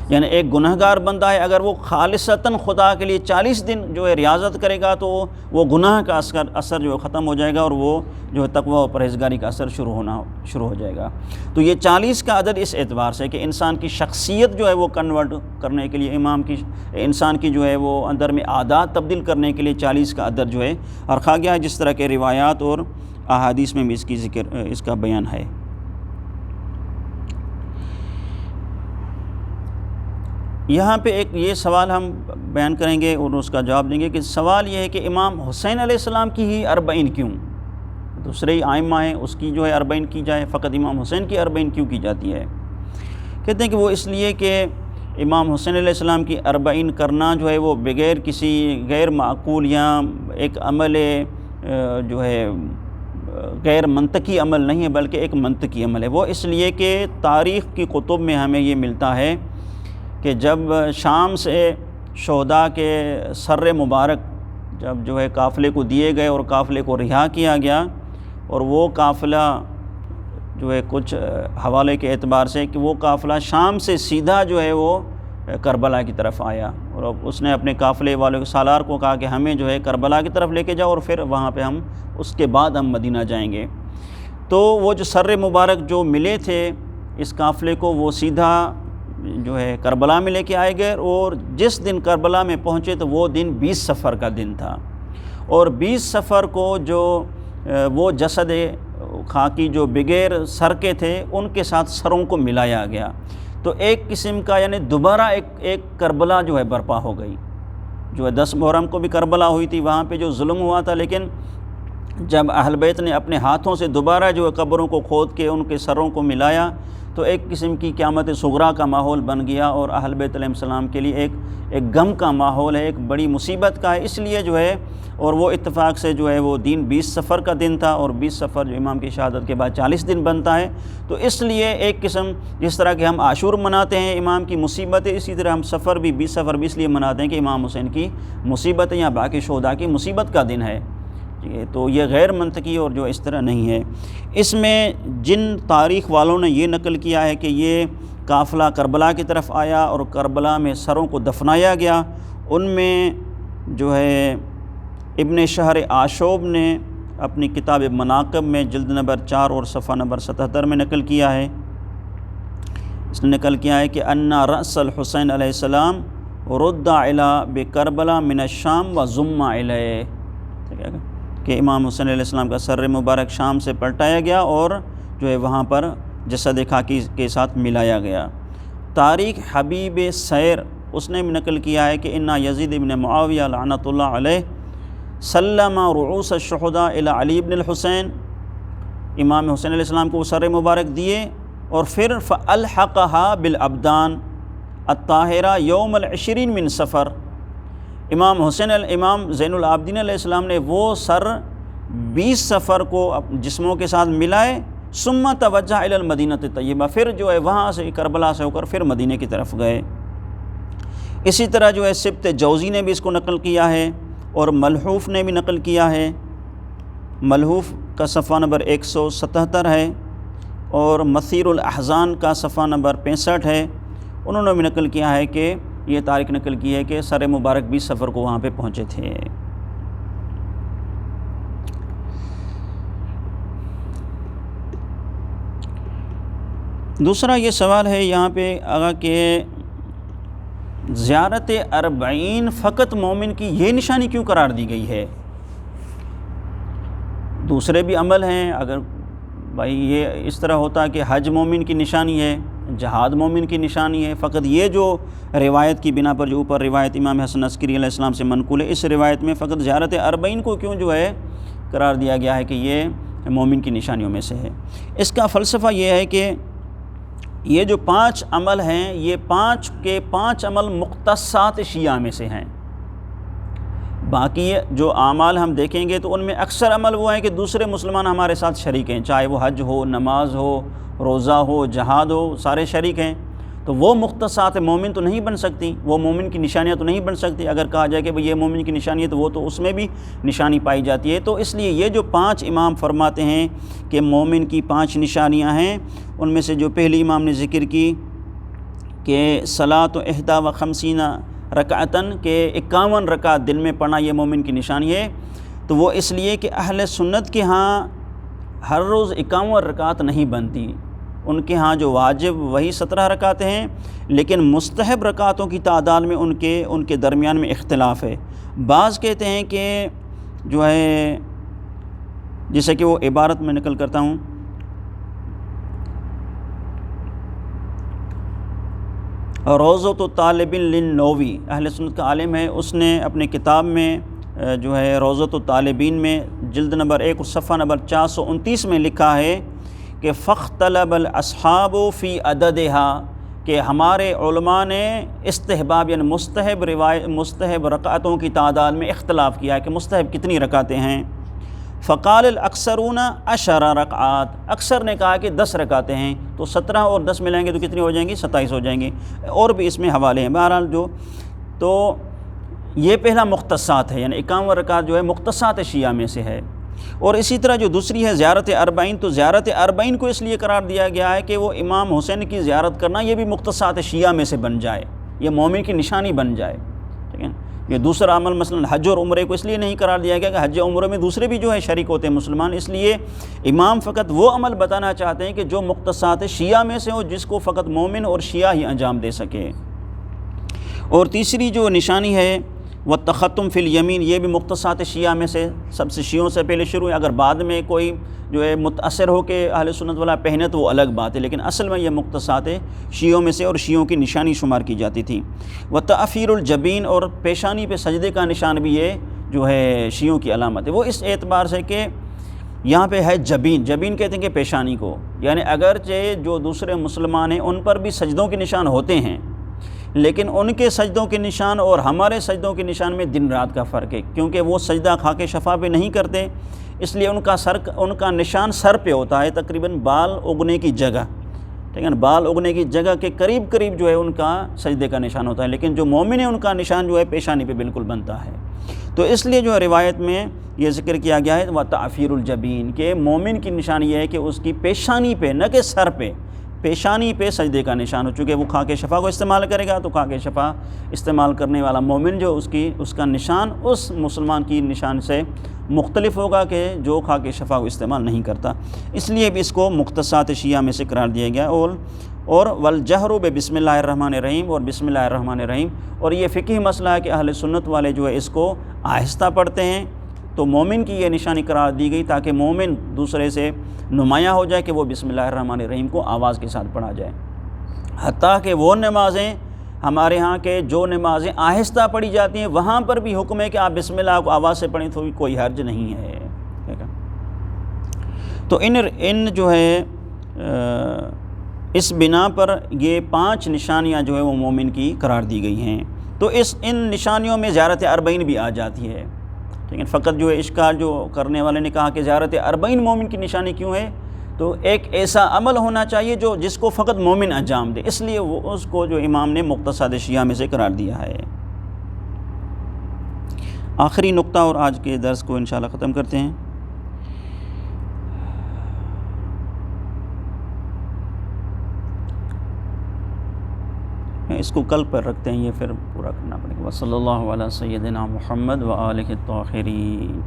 یعنی ایک گناہگار بندہ ہے، اگر وہ خالصتاً خدا کے لیے 40 دن جو ہے ریاضت کرے گا تو وہ گناہ کا اثر جو ہے ختم ہو جائے گا، اور وہ جو ہے تقوی و پرہیزگاری کا اثر شروع ہو جائے گا۔ تو یہ 40 کا عدد اس اعتبار سے کہ انسان کی شخصیت جو ہے وہ کنورٹ کرنے کے لیے، انسان کی جو ہے وہ اندر میں عادات تبدیل کرنے کے لیے 40 کا عدد جو ہے رکھا گیا ہے، جس طرح کے روایات اور احادیث میں بھی اس کا بیان ہے۔ یہاں پہ ایک یہ سوال ہم بیان کریں گے اور اس کا جواب دیں گے کہ سوال یہ ہے کہ امام حسین علیہ السلام کی ہی 40 کیوں؟ دوسرے ائمہ ہیں اس کی جو ہے 40 کی جائے، فقط امام حسین کی 40 کیوں کی جاتی ہے؟ کہتے ہیں کہ وہ اس لیے کہ امام حسین علیہ السلام کی 40 کرنا جو ہے وہ بغیر کسی غیر معقول یا ایک عمل جو ہے غیر منطقی عمل نہیں ہے، بلکہ ایک منطقی عمل ہے۔ وہ اس لیے کہ تاریخ کی کتب میں ہمیں یہ ملتا ہے کہ جب شام سے شہداء کے سر مبارک جب جو ہے قافلے کو دیے گئے اور قافلے کو رہا کیا گیا، اور وہ قافلہ جو ہے کچھ حوالے کے اعتبار سے کہ وہ قافلہ شام سے سیدھا جو ہے وہ کربلا کی طرف آیا، اور اس نے اپنے قافلے والوں کے سالار کو کہا کہ ہمیں جو ہے کربلا کی طرف لے کے جاؤ، اور پھر وہاں پہ اس کے بعد ہم مدینہ جائیں گے۔ تو وہ جو سر مبارک جو ملے تھے اس قافلے کو، وہ سیدھا جو ہے کربلا میں لے کے آئے گئے، اور جس دن کربلا میں پہنچے تو وہ دن 20 صفر کا دن تھا، اور 20 صفر کو جو وہ جسد خاکی جو بغیر سر کے تھے ان کے ساتھ سروں کو ملایا گیا، تو ایک قسم کا یعنی دوبارہ ایک کربلا جو ہے برپا ہو گئی۔ جو ہے 10 محرم کو بھی کربلا ہوئی تھی، وہاں پہ جو ظلم ہوا تھا، لیکن جب اہل بیت نے اپنے ہاتھوں سے دوبارہ جو ہے قبروں کو کھود کے ان کے سروں کو ملایا تو ایک قسم کی قیامت صغریٰ کا ماحول بن گیا، اور اہل بیت علیہ السلام کے لیے ایک غم کا ماحول ہے، ایک بڑی مصیبت کا ہے۔ اس لیے جو ہے اور وہ اتفاق سے جو ہے وہ دن 20 صفر کا دن تھا، اور 20 صفر جو امام کی شہادت کے بعد 40 دن بنتا ہے، تو اس لیے ایک قسم جس طرح کہ ہم عاشور مناتے ہیں امام کی مصیبت ہے، اسی طرح ہم سفر بھی 20 صفر بھی اس لیے مناتے ہیں کہ امام حسین کی مصیبت ہے یا باقی شہداء کی مصیبت کا دن ہے۔ تو یہ غیر منطقی اور جو اس طرح نہیں ہے۔ اس میں جن تاریخ والوں نے یہ نقل کیا ہے کہ یہ قافلہ کربلا کی طرف آیا اور کربلا میں سروں کو دفنایا گیا، ان میں جو ہے ابن شہر آشوب نے اپنی کتاب مناقب میں جلد نمبر 4 اور صفحہ نمبر 77 میں نقل کیا ہے۔ اس نے نقل کیا ہے کہ ان رأس الحسین علیہ السلام رد علی بکربلا من الشام و ضم علیہ، کہ امام حسین علیہ السلام کا سر مبارک شام سے پلٹایا گیا اور جو ہے وہاں پر جسد خاکی کے ساتھ ملایا گیا۔ تاریخ حبیب سیر اس نے بھی نقل کیا ہے کہ انا یزید ابن معاویہ لعنۃ اللہ علیہ سلم رؤوس الشہداء الی علی بن الحسین، امام حسین علیہ السلام کو وہ سر مبارک دیے اور پھر فالحقها بالابدان الطاہرہ یوم العشرین من صفر، امام زین العابدین علیہ السلام نے وہ سر 20 صفر کو جسموں کے ساتھ ملائے، ثم توجہ الی المدینہ طیبہ، پھر جو ہے وہاں سے کربلا سے ہو کر پھر مدینہ کی طرف گئے۔ اسی طرح جو ہے سبت جوزی نے بھی اس کو نقل کیا ہے، اور ملحوف نے بھی نقل کیا ہے، ملحوف کا صفحہ نمبر 177 ہے، اور مثیر الاحزان کا صفحہ نمبر 65 ہے۔ انہوں نے بھی نقل کیا ہے کہ یہ تاریخ نقل کی ہے کہ سر مبارک 20 صفر کو وہاں پہ پہنچے تھے۔ دوسرا یہ سوال ہے یہاں پہ آگا کہ زیارت 40 فقط مومن کی یہ نشانی کیوں قرار دی گئی ہے؟ دوسرے بھی عمل ہیں، اگر بھائی یہ اس طرح ہوتا کہ حج مومن کی نشانی ہے، جہاد مومن کی نشانی ہے، فقط یہ جو روایت کی بنا پر جو اوپر روایت امام حسن عسکری علیہ السلام سے منقول ہے، اس روایت میں فقط زیارت 40 کو کیوں جو ہے قرار دیا گیا ہے کہ یہ مومن کی نشانیوں میں سے ہے؟ اس کا فلسفہ یہ ہے کہ یہ جو 5 عمل ہیں، یہ 5 کے 5 عمل مختصات شیعہ میں سے ہیں۔ باقی جو اعمال ہم دیکھیں گے تو ان میں اکثر عمل وہ ہیں کہ دوسرے مسلمان ہمارے ساتھ شریک ہیں، چاہے وہ حج ہو، نماز ہو، روزہ ہو، جہاد ہو، سارے شریک ہیں۔ تو وہ مختصات مومن تو نہیں بن سکتی، وہ مومن کی نشانیاں تو نہیں بن سکتی۔ اگر کہا جائے کہ بھئی یہ مومن کی نشانی ہے تو وہ تو اس میں بھی نشانی پائی جاتی ہے۔ تو اس لیے یہ جو 5 امام فرماتے ہیں کہ مومن کی 5 نشانیاں ہیں، ان میں سے جو پہلی امام نے ذکر کی کہ صلاۃ 51 رکعتاً، کہ 51 رکعت دن میں پڑھنا یہ مومن کی نشانی ہے، تو وہ اس لیے کہ اہل سنت کے ہاں ہر روز 51 رکعت نہیں بنتی، ان کے ہاں جو واجب وہی 17 رکعتیں ہیں، لیکن مستحب رکعتوں کی تعداد میں ان کے درمیان میں اختلاف ہے۔ بعض کہتے ہیں کہ جو ہے، جیسے کہ وہ عبارت میں نقل کرتا ہوں، روضۃ الطالب للنووی، اہل سنت کا عالم ہے، اس نے اپنے کتاب میں جو ہے روضۃ الطالبین میں جلد نمبر 1 اور صفحہ نمبر 429 میں لکھا ہے کہ فاختلف الاصحاب فی عددها، کہ ہمارے علماء نے استحباب یعنی مستحب رکعتوں کی تعداد میں اختلاف کیا ہے کہ مستحب کتنی رکعتیں ہیں۔ فقال الاکثرون 10 رکعات، اکثر نے کہا کہ 10 رکعتیں ہیں، تو 17 اور 10 ملائیں گے تو کتنی ہو جائیں گی؟ 27 ہو جائیں گی، اور بھی اس میں حوالے ہیں۔ بہرحال تو یہ پہلا مختصات ہے، یعنی 51 رکعت جو ہے مختصات شیعہ میں سے ہے۔ اور اسی طرح جو دوسری ہے زیارت اربعین، تو زیارت اربعین کو اس لیے قرار دیا گیا ہے کہ وہ امام حسین کی زیارت کرنا یہ بھی مختصات شیعہ میں سے بن جائے، یہ مومن کی نشانی بن جائے، ٹھیک ہے۔ یہ دوسرا عمل مثلا حج اور عمرے کو اس لیے نہیں قرار دیا گیا کہ حج عمرے میں دوسرے بھی جو ہے شریک ہوتے ہیں مسلمان، اس لیے امام فقط وہ عمل بتانا چاہتے ہیں کہ جو مختصات شیعہ میں سے ہو، جس کو فقط مومن اور شیعہ ہی انجام دے سکے۔ اور تیسری جو نشانی ہے والتختم فی الیمین، یہ بھی مختصات شیعہ میں سے سب سے شیعوں سے پہلے شروع ہے۔ اگر بعد میں کوئی جو ہے متاثر ہو کے اہل سنت والا پہنے تو وہ الگ بات ہے، لیکن اصل میں یہ مختصات شیعوں میں سے اور شیعوں کی نشانی شمار کی جاتی تھی۔ وتعفیر الجبین، اور پیشانی پہ سجدے کا نشان بھی یہ جو ہے شیعوں کی علامت ہے، وہ اس اعتبار سے کہ یہاں پہ ہے جبین کہتے ہیں کہ پیشانی کو، یعنی اگرچہ جو دوسرے مسلمان ہیں ان پر بھی سجدوں کے نشان ہوتے ہیں، لیکن ان کے سجدوں کے نشان اور ہمارے سجدوں کے نشان میں دن رات کا فرق ہے، کیونکہ وہ سجدہ خاک شفا پہ نہیں کرتے، اس لیے ان کا نشان سر پہ ہوتا ہے، تقریباً بال اگنے کی جگہ، ٹھیک ہے نا، بال اگنے کی جگہ کے قریب جو ہے ان کا سجدے کا نشان ہوتا ہے، لیکن جو مومن ہے ان کا نشان جو ہے پیشانی پہ بالکل بنتا ہے۔ تو اس لیے جو روایت میں یہ ذکر کیا گیا ہے وتعفیر الجبین، کہ مومن کی نشانی یہ ہے کہ اس کی پیشانی پہ، نہ کہ سر پہ، پیشانی پہ سجدے کا نشان ہو، چونکہ وہ خاک شفا کو استعمال کرے گا تو خاک شفا استعمال کرنے والا مومن جو اس کا نشان اس مسلمان کی نشان سے مختلف ہوگا کہ جو خاک شفا کو استعمال نہیں کرتا، اس لیے بھی اس کو مختصات شیعہ میں سے قرار دیا گیا۔ اور والجہر بسم اللہ الرحمن الرحیم، اور بسم اللہ الرحمن الرحیم، اور یہ فقہی مسئلہ ہے کہ اہل سنت والے جو ہے اس کو آہستہ پڑھتے ہیں، تو مومن کی یہ نشانی قرار دی گئی تاکہ مومن دوسرے سے نمایاں ہو جائے کہ وہ بسم اللہ الرحمن الرحیم کو آواز کے ساتھ پڑھا جائے۔ حتیٰ کہ وہ نمازیں ہمارے ہاں کے جو نمازیں آہستہ پڑھی جاتی ہیں وہاں پر بھی حکم ہے کہ آپ بسم اللہ کو آواز سے پڑھیں، تو کوئی حرج نہیں ہے، ٹھیک ہے۔ تو ان جو ہے اس بنا پر یہ 5 نشانیاں جو ہے وہ مومن کی قرار دی گئی ہیں۔ تو ان نشانیوں میں زیارت اربعین بھی آ جاتی ہے، لیکن فقط جو ہے اشکال جو کرنے والے نے کہا کہ زیارت اربعین مومن کی نشانی کیوں ہے، تو ایک ایسا عمل ہونا چاہیے جس کو فقط مومن انجام دے، اس لیے وہ اس کو جو امام نے مختصات شیعہ میں سے قرار دیا ہے۔ آخری نقطہ اور آج کے درس کو انشاءاللہ ختم کرتے ہیں۔ اس کو کل پر رکھتے ہیں، یہ پھر پورا کرنا پڑے گا۔ صلی اللہ علیہ سیدنا محمد و آلہ الطاہرین۔